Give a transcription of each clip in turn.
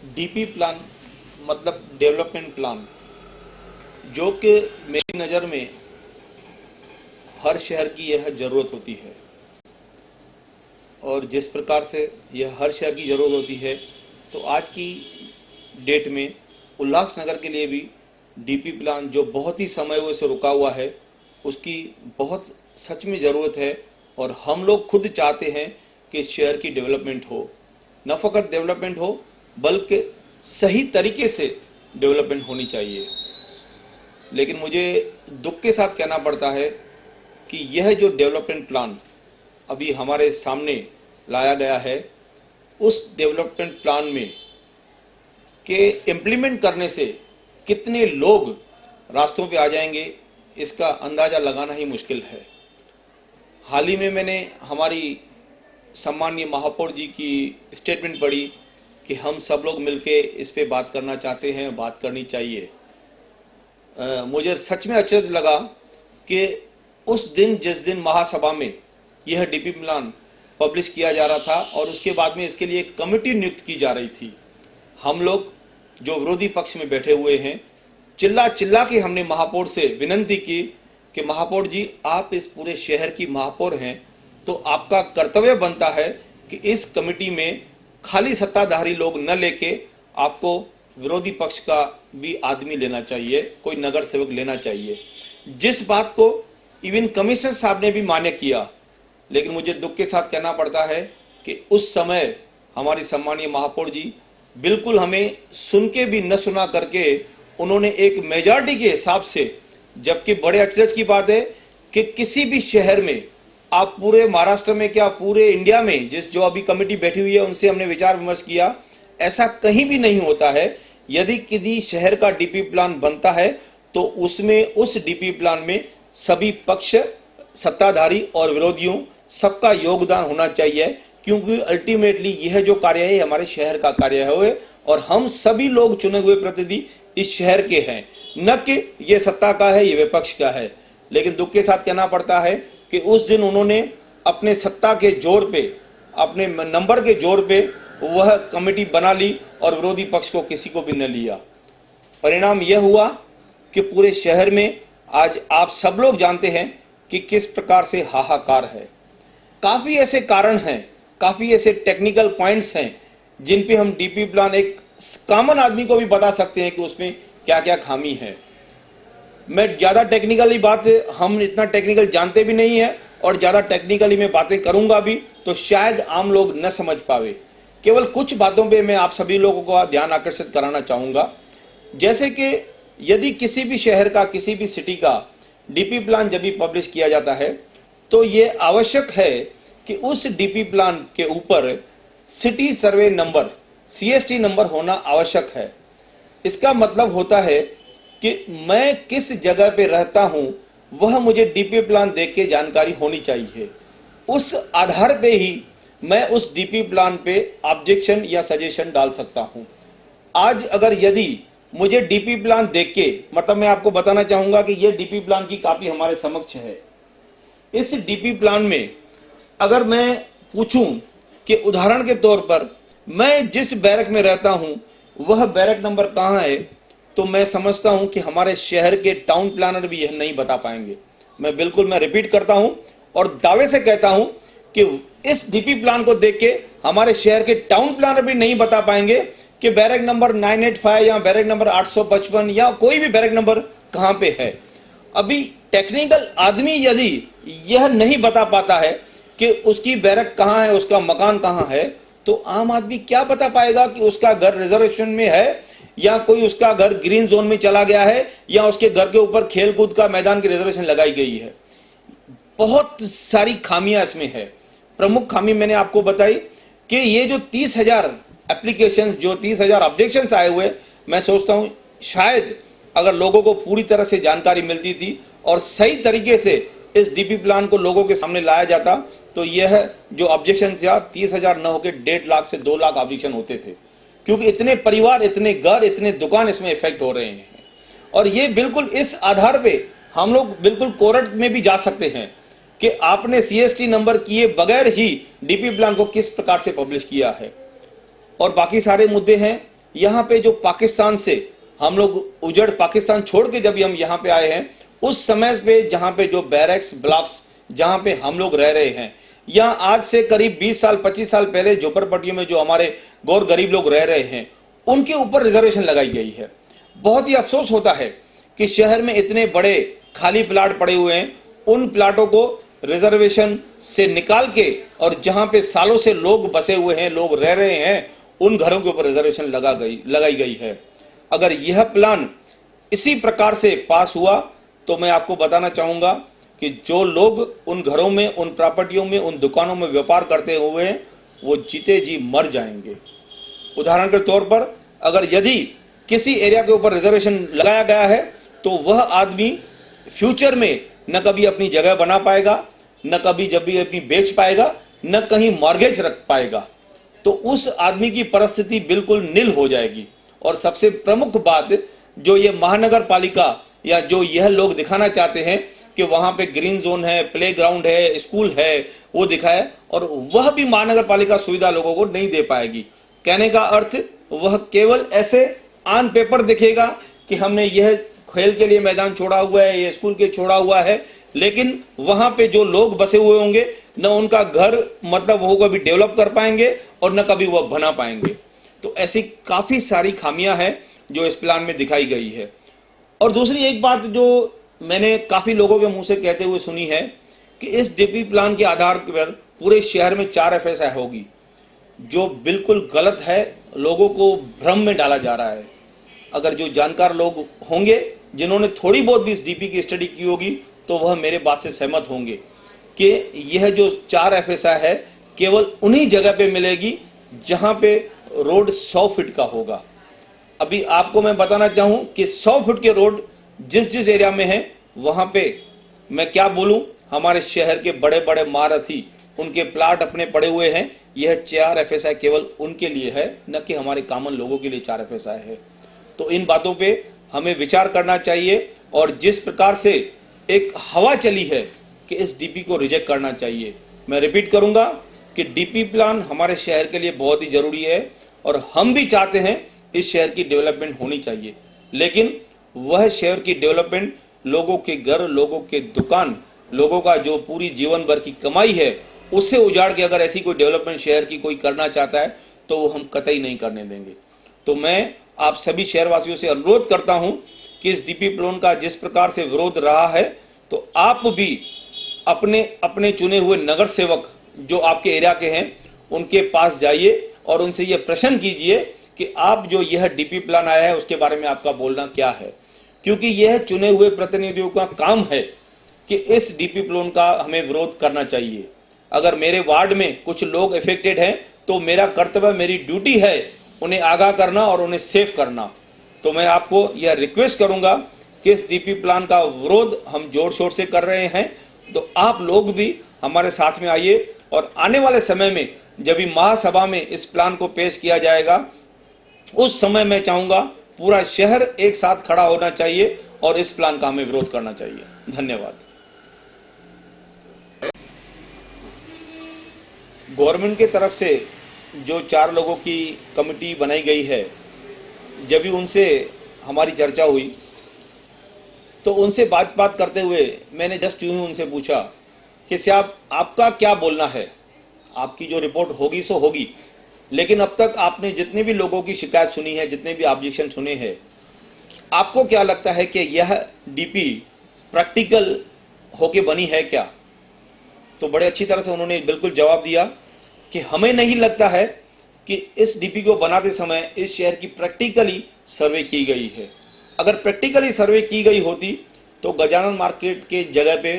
DP plan मतलब development plan, जो कि मेरी नज़र में हर शहर की यह ज़रूरत होती है। और जिस प्रकार से यह हर शहर की ज़रूरत होती है, तो आज की डेट में उल्लासनगर के लिए भी डीपी प्लान, जो बहुत ही समय से रुका हुआ है, उसकी बहुत सच में ज़रूरत है। और हम लोग खुद चाहते हैं कि शहर की डेवलपमेंट हो, न फ़कत डेवलपमेंट हो बल्कि सही तरीके से डेवलपमेंट होनी चाहिए। लेकिन मुझे दुख के साथ कहना पड़ता है कि यह जो डेवलपमेंट प्लान अभी हमारे सामने लाया गया है, उस डेवलपमेंट प्लान में के इम्प्लीमेंट करने से कितने लोग रास्तों पे आ जाएंगे, इसका अंदाज़ा लगाना ही मुश्किल है। हाल ही में मैंने हमारी सम्माननीय महापौर जी की स्टेटमेंट पढ़ी कि हम सब लोग मिलके इस पे बात करना चाहते हैं, बात करनी चाहिए। मुझे सच में अचरज लगा कि उस दिन, जिस दिन महासभा में यह डीपी प्लान पब्लिश किया जा रहा था और उसके बाद में इसके लिए एक कमेटी नियुक्त की जा रही थी, हम लोग जो विरोधी पक्ष में बैठे हुए हैं, चिल्ला चिल्ला के हमने महापौर से विनती की कि महापौर जी, आप इस पूरे शहर की महापौर हैं, तो आपका कर्तव्य बनता है कि इस कमेटी में खाली सत्ताधारी लोग न लेके आपको विरोधी पक्ष का भी आदमी लेना चाहिए, कोई नगर सेवक लेना चाहिए। जिस बात को इवन कमिश्नर साहब ने भी मान्य किया। लेकिन मुझे दुख के साथ कहना पड़ता है कि उस समय हमारी सम्मानीय महापौर जी बिल्कुल हमें सुन के भी न सुना करके उन्होंने एक मेजॉरिटी के हिसाब से, जबकि बड़े अचरज की बात है कि किसी भी शहर में, आप पूरे महाराष्ट्र में क्या पूरे इंडिया में, जो अभी कमेटी बैठी हुई है उनसे हमने विचार विमर्श किया, ऐसा कहीं भी नहीं होता है। यदि किसी शहर का डीपी प्लान बनता है तो उसमें, उस डीपी प्लान में सभी पक्ष, सत्ताधारी और विरोधियों, सबका योगदान होना चाहिए, क्योंकि अल्टीमेटली यह जो कार्य है हमारे शहर का कार्य है और हम सभी लोग चुने हुए प्रतिनिधि इस शहर के हैं, न कि ये सत्ता का है, ये विपक्ष का है। लेकिन दुख के साथ कहना पड़ता है कि उस दिन उन्होंने अपने सत्ता के जोर पे, अपने नंबर के जोर पे वह कमेटी बना ली और विरोधी पक्ष को किसी को भी न लिया। परिणाम यह हुआ कि पूरे शहर में आज आप सब लोग जानते हैं कि किस प्रकार से हाहाकार है। काफी ऐसे कारण हैं, काफी ऐसे टेक्निकल पॉइंट्स हैं जिन पे हम डीपी प्लान एक कॉमन आदमी को भी बता सकते हैं कि उसमें क्या क्या खामी है। मैं ज्यादा टेक्निकली बात, हम इतना टेक्निकल जानते भी नहीं है और ज्यादा टेक्निकली मैं बातें करूंगा भी तो शायद आम लोग न समझ पावे। केवल कुछ बातों पे मैं आप सभी लोगों का ध्यान आकर्षित कराना चाहूंगा। जैसे कि यदि किसी भी शहर का, किसी भी सिटी का डीपी प्लान जब भी पब्लिश किया जाता है तो ये आवश्यक है कि उस डीपी प्लान के ऊपर city survey number, CST number होना आवश्यक है। इसका मतलब होता है कि मैं किस जगह पे रहता हूं वह मुझे डीपी प्लान देख के जानकारी होनी चाहिए। उस आधार पे ही मैं उस डीपी प्लान पे ऑब्जेक्शन या सजेशन डाल सकता हूं। आज अगर यदि मुझे डीपी प्लान देख के, मतलब मैं आपको बताना चाहूंगा कि यह डीपी प्लान की कॉपी हमारे समक्ष है। इस डीपी प्लान में अगर मैं पूछूं कि उदाहरण के तौर पर मैं जिस बैरक में रहता हूं वह बैरक नंबर कहां है, तो मैं समझता हूं कि हमारे शहर के टाउन प्लानर भी यह नहीं बता पाएंगे। मैं रिपीट करता हूं और दावे से कहता हूं कि इस डीपी प्लान को देख के हमारे शहर के टाउन प्लानर भी नहीं बता पाएंगे कि बैरक नंबर 985 या बैरक नंबर 855 या कोई भी बैरक नंबर कहां पे है। अभी टेक्निकल आदमी यदि यह नहीं बता पाता है कि उसकी बैरक कहां है, उसका मकान कहां है, तो आम आदमी क्या बता पाएगा कि उसका घर रिजर्वेशन में है या कोई उसका घर ग्रीन जोन में चला गया है या उसके घर के ऊपर खेलकूद का मैदान की रिजर्वेशन लगाई गई है। बहुत सारी खामियां इसमें है। प्रमुख खामी मैंने आपको बताई कि ये जो 30,000 एप्लीकेशन, जो 30,000 ऑब्जेक्शंस आए हुए, मैं सोचता हूं शायद अगर लोगों को पूरी तरह से जानकारी मिलती थी और सही तरीके से इस डीपी प्लान को लोगों के सामने लाया जाता तो यह जो ऑब्जेक्शन था 30,000 न होकर 1.5 लाख से 2 लाख ऑब्जेक्शन होते थे, क्योंकि इतने परिवार, इतने घर, इतने दुकान इसमें इफेक्ट हो रहे हैं। और ये बिल्कुल इस आधार पे हम लोग बिल्कुल कोर्ट में भी जा सकते हैं कि आपने सीएसटी नंबर किए बगैर ही डीपी प्लान को किस प्रकार से पब्लिश किया है। और बाकी सारे मुद्दे हैं यहाँ पे जो पाकिस्तान से हम लोग उजड़ पाकिस्तान छोड़ के जब हम यहाँ पे आए हैं, उस समय पे जहाँ पे जो बैरक्स ब्लॉक्स जहाँ पे हम लोग रह रहे हैं, या आज से करीब 20 साल 25 साल पहले झोपड़पट्टियों में जो हमारे गौर गरीब लोग रह रहे हैं, उनके ऊपर रिजर्वेशन लगाई गई है। बहुत ही अफसोस होता है कि शहर में इतने बड़े खाली प्लाट पड़े हुए हैं, उन प्लाटों को रिजर्वेशन से निकाल के और जहां पे सालों से लोग बसे हुए हैं, लोग रह रहे हैं, उन घरों के ऊपर रिजर्वेशन लगाई गई है। अगर यह प्लान इसी प्रकार से पास हुआ तो मैं आपको बताना चाहूंगा कि जो लोग उन घरों में, उन प्रॉपर्टियों में, उन दुकानों में व्यापार करते हुए हैं, वो जीते जी मर जाएंगे। उदाहरण के तौर पर, अगर यदि किसी एरिया के ऊपर रिजर्वेशन लगाया गया है तो वह आदमी फ्यूचर में न कभी अपनी जगह बना पाएगा, न कभी जब भी अपनी बेच पाएगा, न कहीं मॉर्गेज रख पाएगा, तो उस आदमी की परिस्थिति बिल्कुल निल हो जाएगी। और सबसे प्रमुख बात, जो ये महानगर पालिका या जो यह लोग दिखाना चाहते हैं कि वहां पे ग्रीन जोन है, प्ले ग्राउंड है, स्कूल है, वो दिखाए, और वह भी महानगर पालिका सुविधा लोगों को नहीं दे पाएगी। कहने का अर्थ, वह केवल ऐसे ऑन पेपर दिखेगा कि हमने यह खेल के लिए मैदान छोड़ा हुआ है, ये स्कूल के छोड़ा हुआ है, लेकिन वहां पे जो लोग बसे हुए होंगे, न उनका घर मतलब वो कभी डेवलप कर पाएंगे और न कभी वह बना पाएंगे। तो ऐसी काफी सारी खामियां हैं जो इस प्लान में दिखाई गई है। और दूसरी एक बात जो मैंने काफी लोगों के मुंह से कहते हुए सुनी है कि इस डीपी प्लान के आधार पर पूरे शहर में 4 FSI होगी, जो बिल्कुल गलत है। लोगों को भ्रम में डाला जा रहा है। अगर जो जानकार लोग होंगे जिन्होंने थोड़ी बहुत भी इस डीपी की स्टडी की होगी, तो वह मेरे बात से सहमत होंगे कि यह जो 4 FSI है केवल उन्हीं जगह पे मिलेगी जहां पे रोड 100 फीट का होगा। अभी आपको मैं बताना चाहूं कि 100 फुट के रोड जिस जिस एरिया में है, वहां पे मैं क्या बोलूं, हमारे शहर के बड़े बड़े महारथी, उनके प्लाट अपने पड़े हुए हैं। यह 4 FSI केवल उनके लिए है, न कि हमारे कॉमन लोगों के लिए 4 FSI है। तो इन बातों पे हमें विचार करना चाहिए, और जिस प्रकार से एक हवा चली है कि इस डीपी को रिजेक्ट करना चाहिए। मैं रिपीट करूंगा कि डीपी प्लान हमारे शहर के लिए बहुत ही जरूरी है, और हम भी चाहते हैं इस शहर की डेवलपमेंट होनी चाहिए, लेकिन वह शहर की डेवलपमेंट लोगों के घर, लोगों के दुकान, लोगों का जो पूरी जीवन भर की कमाई है, उससे उजाड़ के अगर ऐसी कोई डेवलपमेंट शहर की कोई करना चाहता है तो वो हम कतई नहीं करने देंगे। तो मैं आप सभी शहरवासियों से अनुरोध करता हूं कि इस डीपी प्लान का जिस प्रकार से विरोध रहा है, तो आप भी अपने अपने चुने हुए नगर सेवक जो आपके एरिया के हैं, उनके पास जाइए और उनसे यह प्रश्न कीजिए कि आप जो यह डीपी प्लान आया है उसके बारे में आपका बोलना क्या है, क्योंकि यह चुने हुए प्रतिनिधियों का काम है कि इस डीपी प्लान का हमें विरोध करना चाहिए। अगर मेरे वार्ड में कुछ लोग इफेक्टेड हैं तो मेरा कर्तव्य, मेरी ड्यूटी है उन्हें आगाह करना और उन्हें सेव करना। तो मैं आपको यह रिक्वेस्ट करूंगा कि इस डीपी प्लान का विरोध हम जोर शोर से कर रहे हैं, तो आप लोग भी हमारे साथ में आइए, और आने वाले समय में जब भी महासभा में इस प्लान को पेश किया जाएगा, उस समय मैं चाहूंगा पूरा शहर एक साथ खड़ा होना चाहिए और इस प्लान का हमें विरोध करना चाहिए। धन्यवाद। गवर्नमेंट की तरफ से जो 4 लोगों की कमेटी बनाई गई है, जब भी उनसे हमारी चर्चा हुई तो उनसे बात करते हुए मैंने जस्ट यूं ही उनसे पूछा कि साहब आपका क्या बोलना है, आपकी जो रिपोर्ट होगी सो होगी, लेकिन अब तक आपने जितने भी लोगों की शिकायत सुनी है, जितने भी ऑब्जेक्शन सुने हैं, आपको क्या लगता है कि यह डीपी प्रैक्टिकल होके बनी है क्या? तो बड़े अच्छी तरह से उन्होंने बिल्कुल जवाब दिया कि हमें नहीं लगता है कि इस डीपी को बनाते समय इस शहर की प्रैक्टिकली सर्वे की गई है। अगर प्रैक्टिकली सर्वे की गई होती तो गजानन मार्केट के जगह पे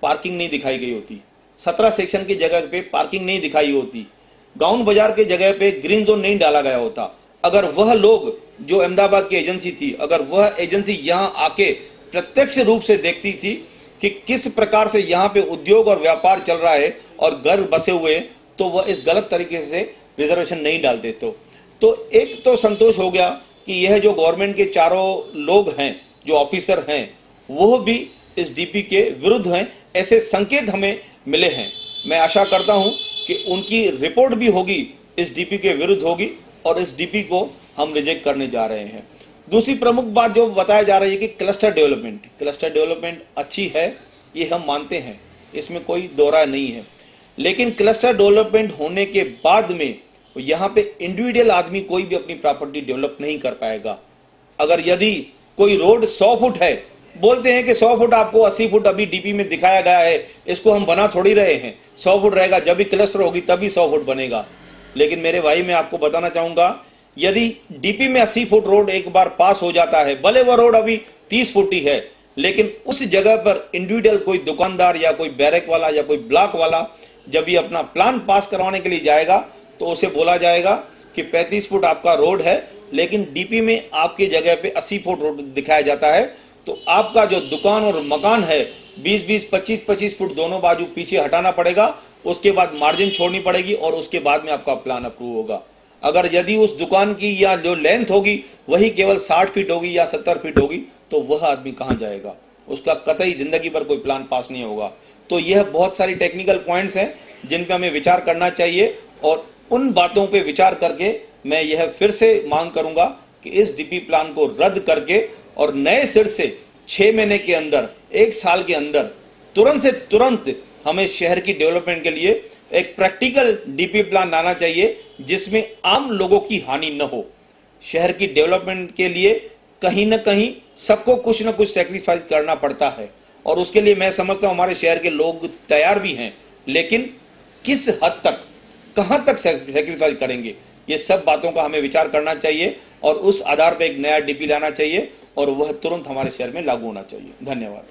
पार्किंग नहीं दिखाई गई होती, 17 सेक्शन की जगह पे पार्किंग नहीं दिखाई होती, गाउन बाजार के जगह पे ग्रीन जोन नहीं डाला गया होता। अगर वह लोग जो अहमदाबाद की एजेंसी थी, अगर वह एजेंसी यहाँ आके प्रत्यक्ष रूप से देखती थी कि किस प्रकार से यहाँ पे उद्योग और व्यापार चल रहा है और घर बसे हुए, तो वह इस गलत तरीके से रिजर्वेशन नहीं डालते। तो एक तो संतोष हो गया कि यह जो गवर्नमेंट के चारों लोग हैं, जो ऑफिसर हैं, वो भी इस डीपी के विरुद्ध हैं, ऐसे संकेत हमें मिले हैं। मैं आशा करता हूं कि उनकी रिपोर्ट भी होगी इस डीपी के विरुद्ध होगी और इस डीपी को हम रिजेक्ट करने जा रहे हैं। दूसरी प्रमुख बात जो बताया जा रही है कि क्लस्टर डेवलपमेंट अच्छी है, ये हम मानते हैं, इसमें कोई दो राय नहीं है। लेकिन क्लस्टर डेवलपमेंट होने के बाद में यहाँ पे इंडिविजुअल आदमी कोई भी अपनी प्रॉपर्टी डेवलप नहीं कर पाएगा। अगर यदि कोई रोड 100 फुट है, बोलते हैं कि 100 फुट आपको 80 फुट अभी डीपी में दिखाया गया है, इसको हम बना थोड़ी रहे हैं, 100 फुट रहेगा, जब भी क्लस्टर होगी तभी 100 फुट बनेगा। लेकिन मेरे भाई मैं आपको बताना चाहूंगा, यदि डीपी में 80 फुट रोड एक बार पास हो जाता है, भले वो रोड अभी 30 फुट ही है, लेकिन उस जगह पर इंडिविजुअल कोई दुकानदार या कोई बैरक वाला या कोई ब्लॉक वाला जब भी अपना प्लान पास करवाने के लिए जाएगा तो उसे बोला जाएगा कि 35 फुट आपका रोड है, लेकिन डीपी में आपकी जगह पे 80 फुट रोड दिखाया जाता है, तो आपका जो दुकान और मकान है 20-20, 25-25 फुट दोनों बाजू पीछे हटाना पड़ेगा, उसके बाद मार्जिन छोड़नी पड़ेगी और उसके बाद में आपका प्लान अप्रूव होगा। अगर यदि उस दुकान की या जो लेंथ होगी वही केवल 60 फीट होगी या 70 फीट होगी, तो वह आदमी कहां जाएगा, उसका कतई जिंदगी पर कोई प्लान पास नहीं होगा। तो यह बहुत सारी टेक्निकल पॉइंट्स हैं जिन पर हमें विचार करना चाहिए, और उन बातों पे विचार करके मैं यह फिर से मांग करूंगा कि इस डीपी प्लान को रद्द करके और नए सिर से 6 महीने के अंदर, 1 साल के अंदर तुरंत से तुरंत हमें शहर की डेवलपमेंट के लिए एक प्रैक्टिकल डीपी प्लान लाना चाहिए जिसमें आम लोगों की हानि न हो। शहर की डेवलपमेंट के लिए कहीं ना कहीं सबको कुछ ना कुछ सैक्रिफाइस करना पड़ता है, और उसके लिए मैं समझता हूं हमारे शहर के लोग तैयार भी हैं, लेकिन किस हद तक, कहां तक सैक्रिफाइस करेंगे, ये सब बातों का हमें विचार करना चाहिए और उस आधार पर एक नया डीपी लाना चाहिए और वह तुरंत हमारे शहर में लागू होना चाहिए। धन्यवाद।